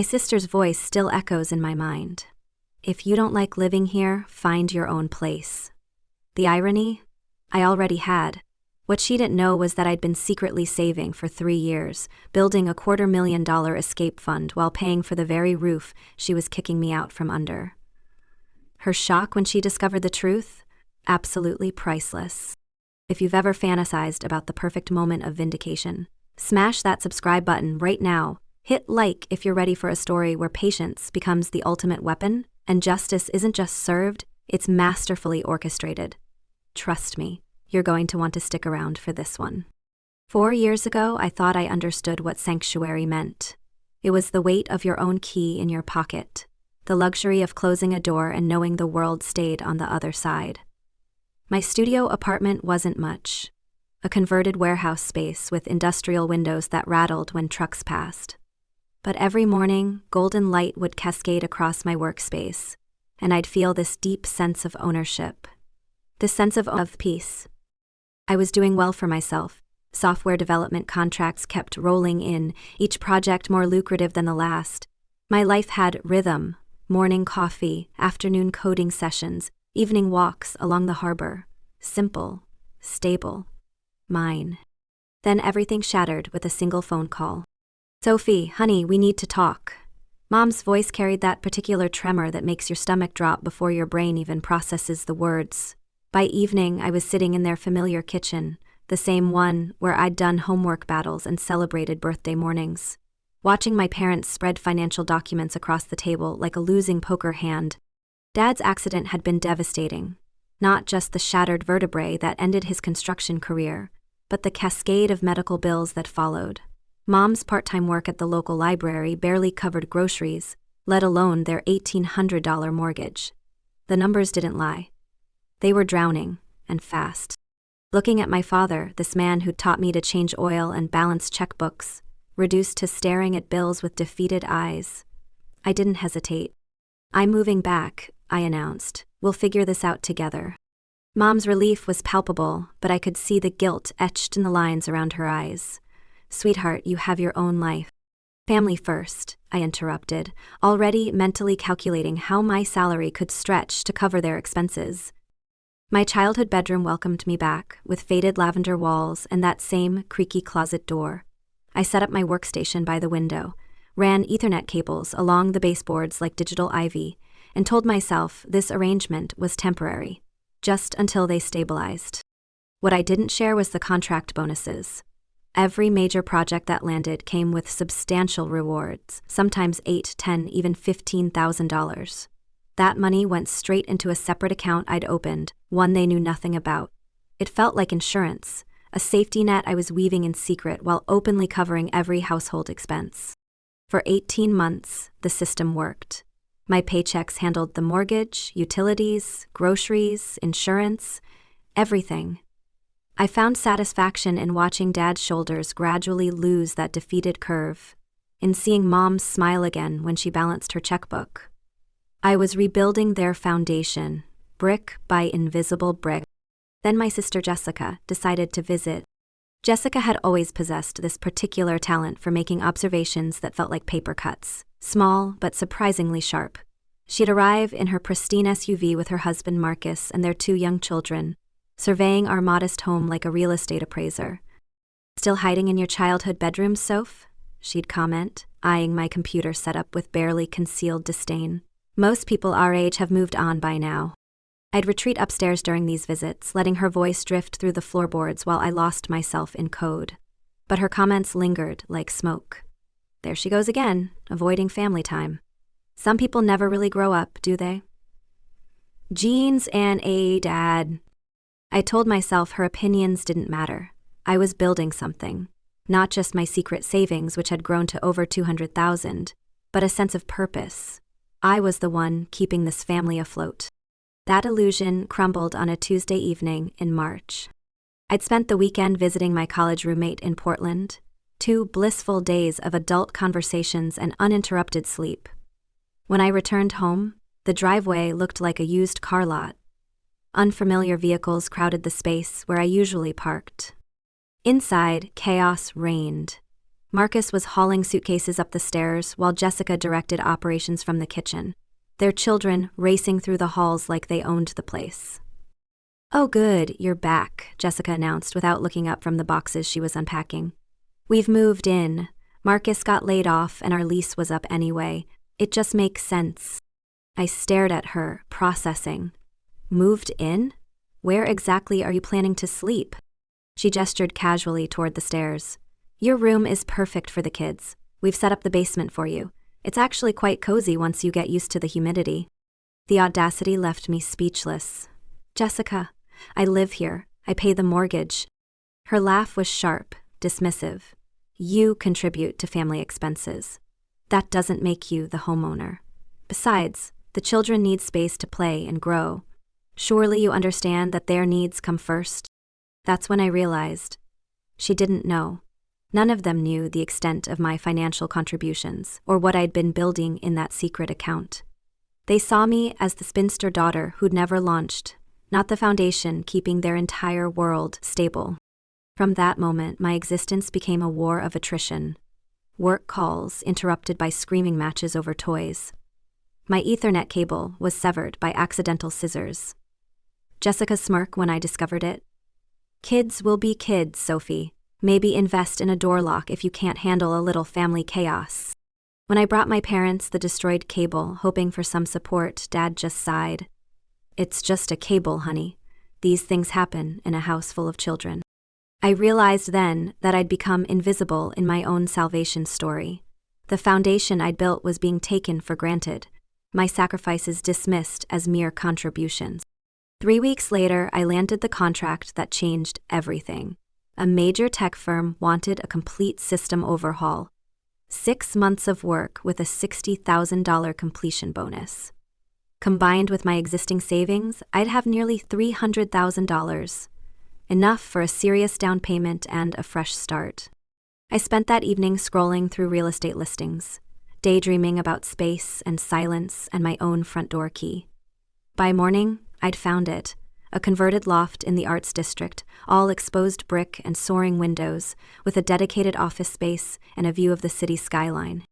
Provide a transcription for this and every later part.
My sister's voice still echoes in my mind. If you don't like living here, find your own place. The irony? I already had. What she didn't know was that I'd been secretly saving for 3 years, building a $250,000 escape fund while paying for the very roof she was kicking me out from under. Her shock when she discovered the truth? Absolutely priceless. If you've ever fantasized about the perfect moment of vindication, smash that subscribe button right now. Hit like if you're ready for a story where patience becomes the ultimate weapon, and justice isn't just served, it's masterfully orchestrated. Trust me, you're going to want to stick around for this one. 4 years ago, I thought I understood what sanctuary meant. It was the weight of your own key in your pocket, the luxury of closing a door and knowing the world stayed on the other side. My studio apartment wasn't much. A converted warehouse space with industrial windows that rattled when trucks passed. But every morning, golden light would cascade across my workspace, and I'd feel this deep sense of ownership. This sense of peace. I was doing well for myself. Software development contracts kept rolling in, each project more lucrative than the last. My life had rhythm, morning coffee, afternoon coding sessions, evening walks along the harbor. Simple, stable, mine. Then everything shattered with a single phone call. "Sophie, honey, we need to talk." Mom's voice carried that particular tremor that makes your stomach drop before your brain even processes the words. By evening, I was sitting in their familiar kitchen, the same one where I'd done homework battles and celebrated birthday mornings. Watching my parents spread financial documents across the table like a losing poker hand. Dad's accident had been devastating. Not just the shattered vertebrae that ended his construction career, but the cascade of medical bills that followed. Mom's part-time work at the local library barely covered groceries, let alone their $1,800 mortgage. The numbers didn't lie. They were drowning, and fast. Looking at my father, this man who'd taught me to change oil and balance checkbooks, reduced to staring at bills with defeated eyes, I didn't hesitate. "I'm moving back," I announced. "We'll figure this out together." Mom's relief was palpable, but I could see the guilt etched in the lines around her eyes. "Sweetheart, you have your own life." "Family first," I interrupted, already mentally calculating how my salary could stretch to cover their expenses. My childhood bedroom welcomed me back, with faded lavender walls and that same creaky closet door. I set up my workstation by the window, ran Ethernet cables along the baseboards like digital ivy, and told myself this arrangement was temporary, just until they stabilized. What I didn't share was the contract bonuses. Every major project that landed came with substantial rewards, sometimes $8,000, $10,000, even $15,000. That money went straight into a separate account I'd opened, one they knew nothing about. It felt like insurance, a safety net I was weaving in secret while openly covering every household expense. For 18 months, the system worked. My paychecks handled the mortgage, utilities, groceries, insurance, everything. I found satisfaction in watching Dad's shoulders gradually lose that defeated curve, in seeing Mom smile again when she balanced her checkbook. I was rebuilding their foundation, brick by invisible brick. Then my sister Jessica decided to visit. Jessica had always possessed this particular talent for making observations that felt like paper cuts, small but surprisingly sharp. She'd arrive in her pristine SUV with her husband Marcus and their 2 young children, surveying our modest home like a real estate appraiser. "Still hiding in your childhood bedroom, Soph?" she'd comment, eyeing my computer setup with barely concealed disdain. "Most people our age have moved on by now." I'd retreat upstairs during these visits, letting her voice drift through the floorboards while I lost myself in code. But her comments lingered like smoke. There she goes again, avoiding family time. Some people never really grow up, do they? Genes and a dad. I told myself her opinions didn't matter. I was building something. Not just my secret savings, which had grown to over $200,000, but a sense of purpose. I was the one keeping this family afloat. That illusion crumbled on a Tuesday evening in March. I'd spent the weekend visiting my college roommate in Portland, 2 blissful days of adult conversations and uninterrupted sleep. When I returned home, the driveway looked like a used car lot. Unfamiliar vehicles crowded the space where I usually parked. Inside, chaos reigned. Marcus was hauling suitcases up the stairs while Jessica directed operations from the kitchen, their children racing through the halls like they owned the place. "Oh good, you're back," Jessica announced without looking up from the boxes she was unpacking. "We've moved in. Marcus got laid off and our lease was up anyway. It just makes sense." I stared at her, processing. "Moved in? Where exactly are you planning to sleep?" She gestured casually toward the stairs. "Your room is perfect for the kids. We've set up the basement for you. It's actually quite cozy once you get used to the humidity." The audacity left me speechless. "Jessica, I live here. I pay the mortgage." Her laugh was sharp, dismissive. "You contribute to family expenses. That doesn't make you the homeowner. Besides, the children need space to play and grow. Surely you understand that their needs come first?" That's when I realized. She didn't know. None of them knew the extent of my financial contributions or what I'd been building in that secret account. They saw me as the spinster daughter who'd never launched, not the foundation keeping their entire world stable. From that moment, my existence became a war of attrition. Work calls interrupted by screaming matches over toys. My Ethernet cable was severed by accidental scissors. Jessica's smirk when I discovered it. "Kids will be kids, Sophie. Maybe invest in a door lock if you can't handle a little family chaos." When I brought my parents the destroyed cable, hoping for some support, Dad just sighed. "It's just a cable, honey. These things happen in a house full of children." I realized then that I'd become invisible in my own salvation story. The foundation I'd built was being taken for granted, my sacrifices dismissed as mere contributions. 3 weeks later, I landed the contract that changed everything. A major tech firm wanted a complete system overhaul. 6 months of work with a $60,000 completion bonus. Combined with my existing savings, I'd have nearly $300,000. Enough for a serious down payment and a fresh start. I spent that evening scrolling through real estate listings, daydreaming about space and silence and my own front door key. By morning, I'd found it. A converted loft in the Arts District, all exposed brick and soaring windows, with a dedicated office space and a view of the city skyline.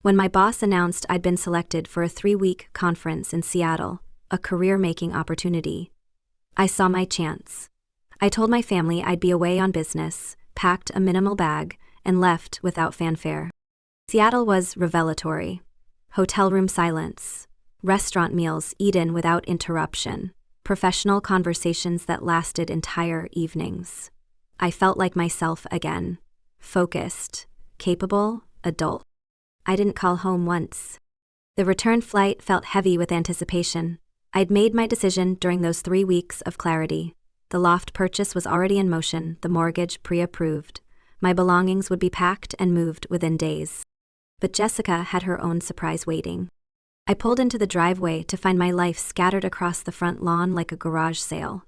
When my boss announced I'd been selected for a 3-week conference in Seattle, a career-making opportunity, I saw my chance. I told my family I'd be away on business, packed a minimal bag, and left without fanfare. Seattle was revelatory. Hotel room silence, restaurant meals eaten without interruption, professional conversations that lasted entire evenings. I felt like myself again, focused, capable, adult. I didn't call home once. The return flight felt heavy with anticipation. I'd made my decision during those 3 weeks of clarity. The loft purchase was already in motion, the mortgage pre-approved. My belongings would be packed and moved within days. But Jessica had her own surprise waiting. I pulled into the driveway to find my life scattered across the front lawn like a garage sale.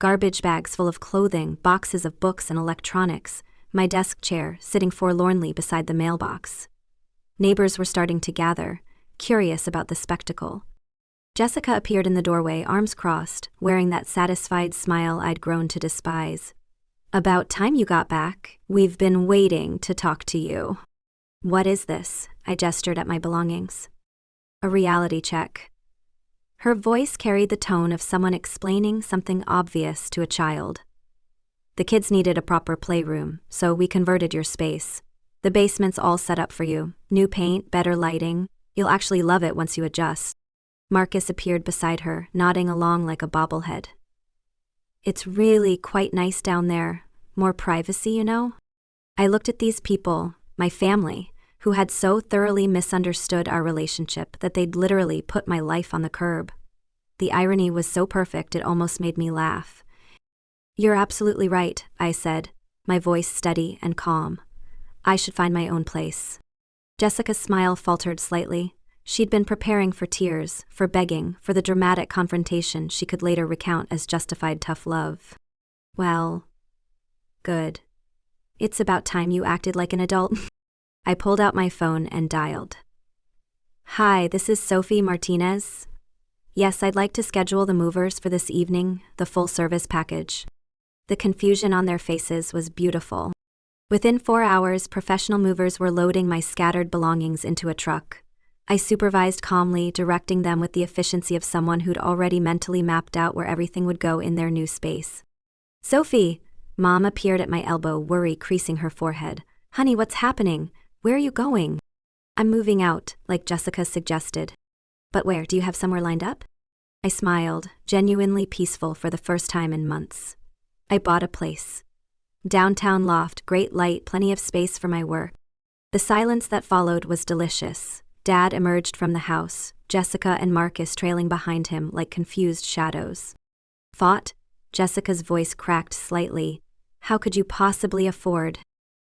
Garbage bags full of clothing, boxes of books and electronics, my desk chair sitting forlornly beside the mailbox. Neighbors were starting to gather, curious about the spectacle. Jessica appeared in the doorway, arms crossed, wearing that satisfied smile I'd grown to despise. "About time you got back. We've been waiting to talk to you." "What is this?" I gestured at my belongings. "A reality check." Her voice carried the tone of someone explaining something obvious to a child. "The kids needed a proper playroom, so we converted your space. The basement's all set up for you. New paint, better lighting. You'll actually love it once you adjust." Marcus appeared beside her, nodding along like a bobblehead. "It's really quite nice down there. More privacy, you know?" I looked at these people, my family, who had so thoroughly misunderstood our relationship that they'd literally put my life on the curb. The irony was so perfect it almost made me laugh. "You're absolutely right," I said, my voice steady and calm. "I should find my own place." Jessica's smile faltered slightly. She'd been preparing for tears, for begging, for the dramatic confrontation she could later recount as justified tough love. "Well, good. It's about time you acted like an adult." I pulled out my phone and dialed. "Hi, this is Sophie Martinez. Yes, I'd like to schedule the movers for this evening, the full-service package." The confusion on their faces was beautiful. Within 4 hours, professional movers were loading my scattered belongings into a truck. I supervised calmly, directing them with the efficiency of someone who'd already mentally mapped out where everything would go in their new space. "Sophie!" Mom appeared at my elbow, worry creasing her forehead. "Honey, what's happening? Where are you going?" "I'm moving out, like Jessica suggested." "But where? Do you have somewhere lined up?" I smiled, genuinely peaceful for the first time in months. "I bought a place. Downtown loft, great light, plenty of space for my work." The silence that followed was delicious. Dad emerged from the house, Jessica and Marcus trailing behind him like confused shadows. "Fought?" Jessica's voice cracked slightly. "How could you possibly afford?"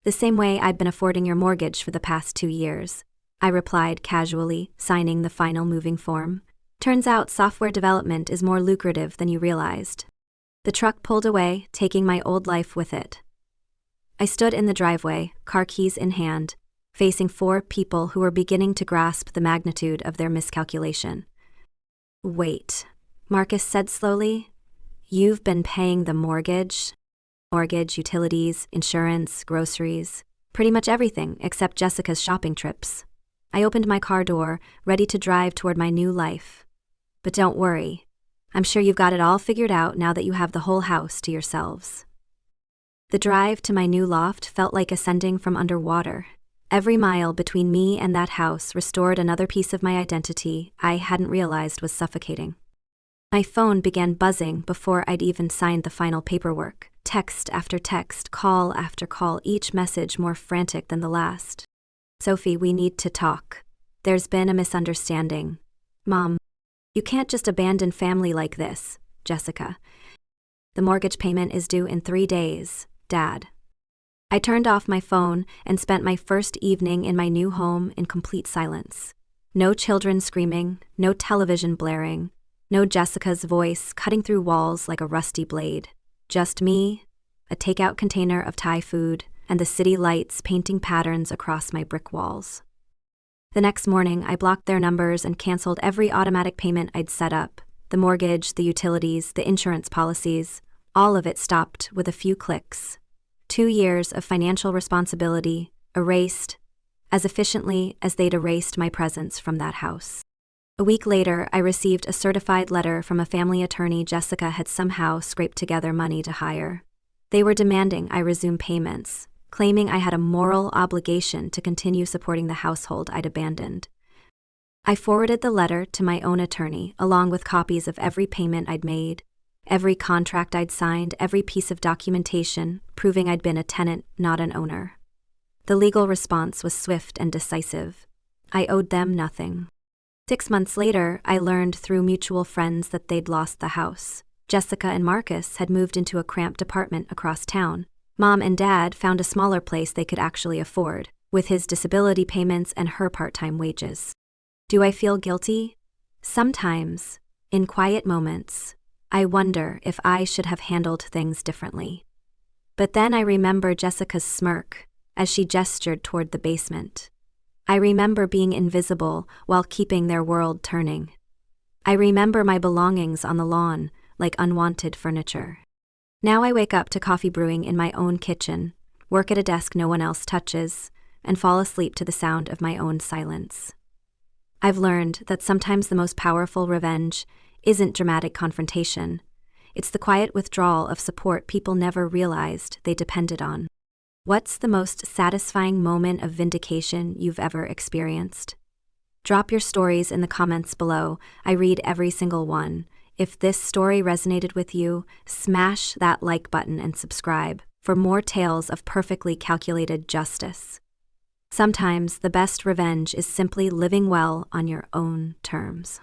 "The same way I've been affording your mortgage for the past 2 years," I replied casually, signing the final moving form. "Turns out software development is more lucrative than you realized." The truck pulled away, taking my old life with it. I stood in the driveway, car keys in hand, facing 4 people who were beginning to grasp the magnitude of their miscalculation. "Wait," Marcus said slowly. "You've been paying the mortgage?" "Mortgage, utilities, insurance, groceries, pretty much everything except Jessica's shopping trips." I opened my car door, ready to drive toward my new life. "But don't worry. I'm sure you've got it all figured out now that you have the whole house to yourselves." The drive to my new loft felt like ascending from underwater. Every mile between me and that house restored another piece of my identity I hadn't realized was suffocating. My phone began buzzing before I'd even signed the final paperwork. Text after text, call after call, each message more frantic than the last. "Sophie, we need to talk. There's been a misunderstanding." "Mom, you can't just abandon family like this." "Jessica, the mortgage payment is due in 3 days. Dad." I turned off my phone and spent my first evening in my new home in complete silence. No children screaming, no television blaring, no Jessica's voice cutting through walls like a rusty blade. Just me, a takeout container of Thai food, and the city lights painting patterns across my brick walls. The next morning, I blocked their numbers and canceled every automatic payment I'd set up. The mortgage, the utilities, the insurance policies, all of it stopped with a few clicks. 2 years of financial responsibility erased as efficiently as they'd erased my presence from that house. A week later, I received a certified letter from a family attorney Jessica had somehow scraped together money to hire. They were demanding I resume payments, claiming I had a moral obligation to continue supporting the household I'd abandoned. I forwarded the letter to my own attorney, along with copies of every payment I'd made, every contract I'd signed, every piece of documentation proving I'd been a tenant, not an owner. The legal response was swift and decisive. I owed them nothing. 6 months later, I learned through mutual friends that they'd lost the house. Jessica and Marcus had moved into a cramped apartment across town. Mom and Dad found a smaller place they could actually afford, with his disability payments and her part-time wages. Do I feel guilty? Sometimes, in quiet moments, I wonder if I should have handled things differently. But then I remember Jessica's smirk as she gestured toward the basement. I remember being invisible while keeping their world turning. I remember my belongings on the lawn like unwanted furniture. Now I wake up to coffee brewing in my own kitchen, work at a desk no one else touches, and fall asleep to the sound of my own silence. I've learned that sometimes the most powerful revenge isn't dramatic confrontation. It's the quiet withdrawal of support people never realized they depended on. What's the most satisfying moment of vindication you've ever experienced? Drop your stories in the comments below. I read every single one. If this story resonated with you, smash that like button and subscribe for more tales of perfectly calculated justice. Sometimes the best revenge is simply living well on your own terms.